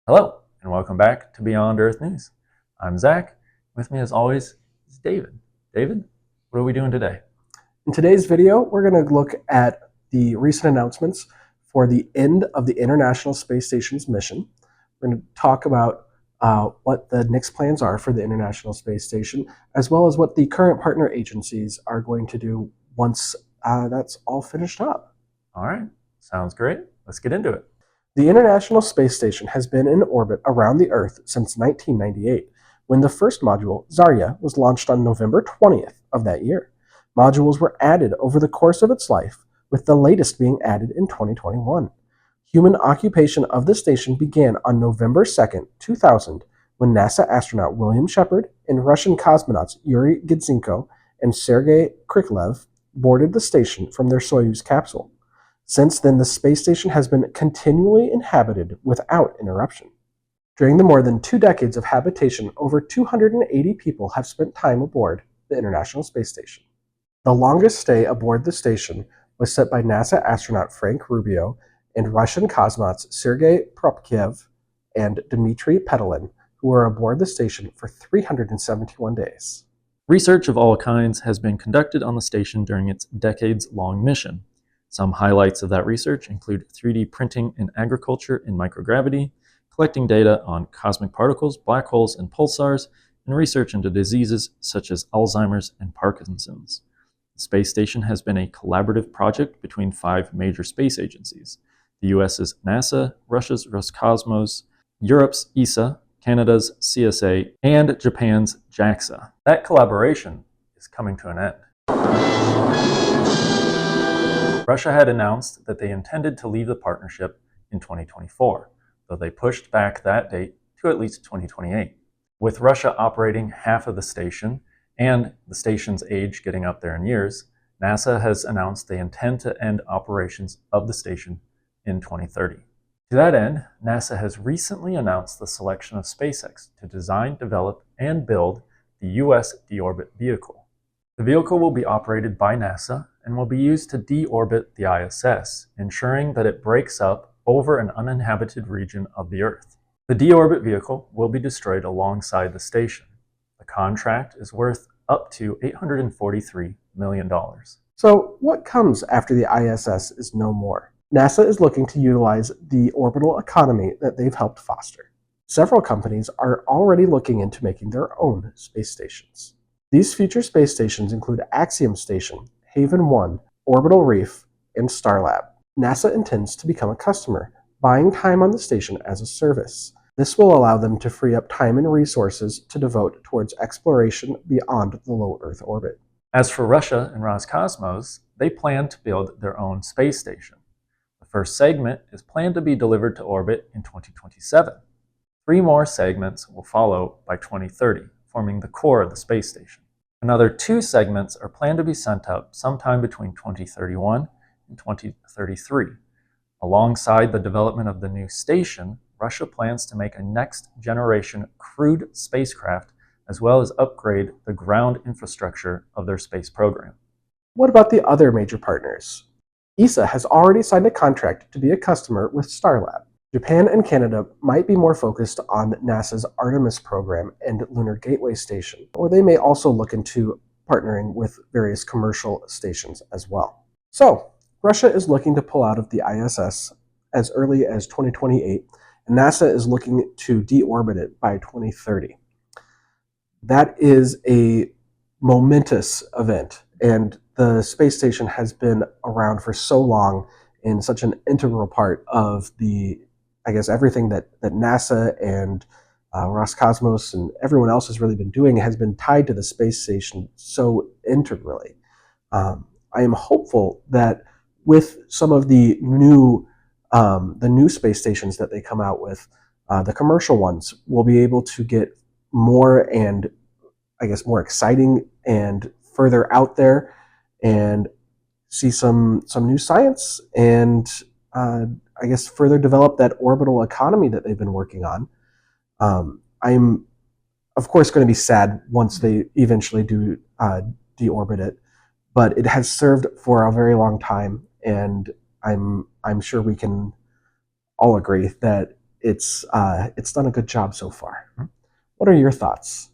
Hello, and welcome back to Beyond Earth News. I'm Zach. With me, as always, is David. David, what are we doing today? In today's video, we're going to look at the recent announcements for the end of the International Space Station's mission. We're going to talk about what the next plans are for the International Space Station, as well as what the current partner agencies are going to do once that's all finished up. All right, sounds great. Let's get into it. The International Space Station has been in orbit around the Earth since 1998, when the first module, Zarya, was launched on November 20th of that year. Modules were added over the course of its life, with the latest being added in 2021. Human occupation of the station began on November 2nd, 2000, when NASA astronaut William Shepard and Russian cosmonauts Yuri Gidzenko and Sergei Kriklev boarded the station from their Soyuz capsule. Since then, the space station has been continually inhabited without interruption. During the more than 2 decades of habitation, over 280 people have spent time aboard the International Space Station. The longest stay aboard the station was set by NASA astronaut Frank Rubio and Russian cosmonauts Sergei Prokopyev and Dmitry Petelin, who were aboard the station for 371 days. Research of all kinds has been conducted on the station during its decades-long mission. Some highlights of that research include 3D printing in agriculture in microgravity, collecting data on cosmic particles, black holes, and pulsars, and research into diseases such as Alzheimer's and Parkinson's. The space station has been a collaborative project between 5 major space agencies: the US's NASA, Russia's Roscosmos, Europe's ESA, Canada's CSA, and Japan's JAXA. That collaboration is coming to an end. Russia had announced that they intended to leave the partnership in 2024, though they pushed back that date to at least 2028. With Russia operating half of the station and the station's age getting up there in years, NASA has announced they intend to end operations of the station in 2030. To that end, NASA has recently announced the selection of SpaceX to design, develop, and build the U.S. deorbit vehicle. The vehicle will be operated by NASA and will be used to deorbit the ISS, ensuring that it breaks up over an uninhabited region of the Earth. The deorbit vehicle will be destroyed alongside the station. The contract is worth up to $843 million. So, what comes after the ISS is no more? NASA is looking to utilize the orbital economy that they've helped foster. Several companies are already looking into making their own space stations. These future space stations include Axiom Station, Haven 1, Orbital Reef, and Starlab. NASA intends to become a customer, buying time on the station as a service. This will allow them to free up time and resources to devote towards exploration beyond the low Earth orbit. As for Russia and Roscosmos, they plan to build their own space station. The first segment is planned to be delivered to orbit in 2027. 3 more segments will follow by 2030, forming the core of the space station. Another 2 segments are planned to be sent up sometime between 2031 and 2033. Alongside the development of the new station, Russia plans to make a next-generation crewed spacecraft as well as upgrade the ground infrastructure of their space program. What about the other major partners? ESA has already signed a contract to be a customer with Starlab. Japan and Canada might be more focused on NASA's Artemis program and Lunar Gateway Station, or they may also look into partnering with various commercial stations as well. So, Russia is looking to pull out of the ISS as early as 2028, and NASA is looking to deorbit it by 2030. That is a momentous event, and the space station has been around for so long and such an integral part of everything that NASA and Roscosmos and everyone else has really been doing has been tied to the space station so integrally. I am hopeful that with some of the new space stations that they come out with, the commercial ones will be able to get more and more exciting and further out there, and see some new science and further develop that orbital economy that they've been working on. I'm of course going to be sad once they eventually do deorbit it, but it has served for a very long time, and I'm sure we can all agree that it's done a good job so far. What are your thoughts?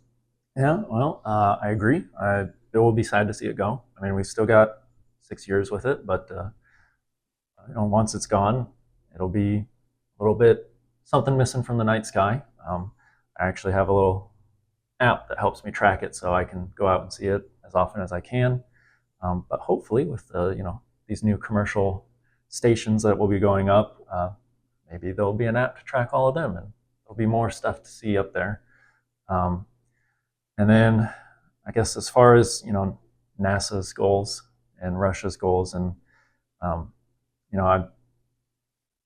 Yeah, well, I agree. It will be sad to see it go. I mean, we've still got 6 years with it, but once it's gone, it'll be a little bit something missing from the night sky. I actually have a little app that helps me track it, so I can go out and see it as often as I can. But hopefully, with these new commercial stations that will be going up, maybe there'll be an app to track all of them, and there'll be more stuff to see up there. And then, I guess as far as NASA's goals and Russia's goals, and I'm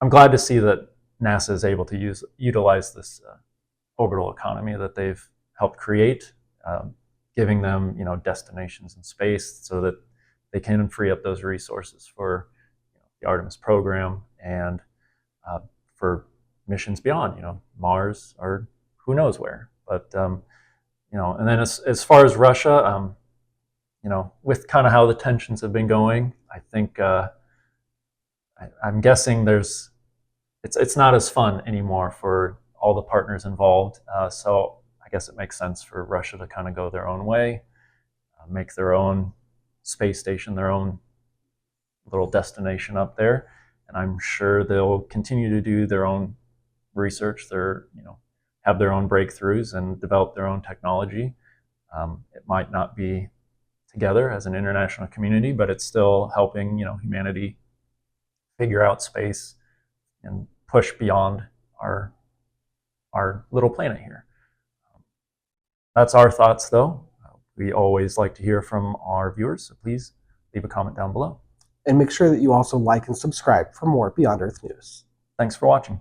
glad to see that NASA is able to utilize this orbital economy that they've helped create, giving them destinations in space so that they can free up those resources for the Artemis program and for missions beyond, Mars or who knows where. But and then as far as Russia, with kind of how the tensions have been going, I think I'm guessing it's not as fun anymore for all the partners involved. So I guess it makes sense for Russia to kind of go their own way, make their own space station, their own little destination up there, and I'm sure they'll continue to do their own research, have their own breakthroughs and develop their own technology. It might not be together as an international community, but it's still helping humanity figure out space and push beyond our little planet here. That's our thoughts, though. We always like to hear from our viewers, so please leave a comment down below. And make sure that you also like and subscribe for more Beyond Earth news. Thanks for watching.